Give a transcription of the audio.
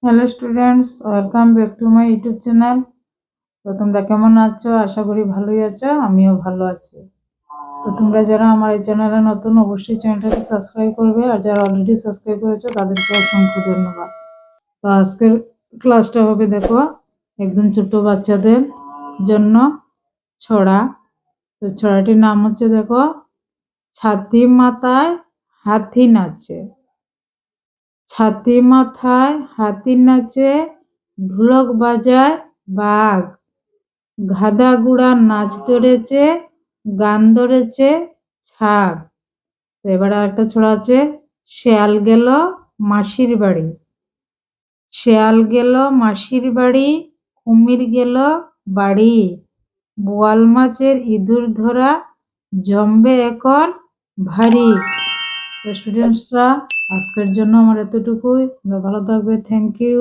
Hello students, welcome back to my YouTube channel. তো তোমরা কেমন আছো? আশা করি ভালোই আছো, আমিও ভালো আছি। তো তোমরা যারা আমার এই চ্যানেলে নতুন, অবশ্যই চ্যানেলটাকে সাবস্ক্রাইব করবে, আর যারা অলরেডি সাবস্ক্রাইব করেছো তাদেরকে অসংখ্য ধন্যবাদ। তো আজকের ক্লাসটা হবে, দেখো, একদম ছোট বাচ্চাদের জন্য ছড়া। তো ছড়াটির নাম হচ্ছে, দেখো, ছাতি মাথায় হাতি নাচে। ছাতি মাথায় হাতি নাচে, ঢোলক বাজায় বাঘ, গাধা গুড়া নাচ ধরেছে, গান ধরেছে ছাগ। তো এবারে একটা ছড়া আছে, শেয়াল গেল মাসির বাড়ি। শেয়াল গেল মাসির বাড়ি, কুমির গেল বাড়ি, বোয়াল মাছের ইঁদুর ধরা, জমবে এখন ভারী। স্টুডেন্টসরা, আজকের জন্য আমার এতটুকুই। তোমরা ভালো থাকবে। Thank you.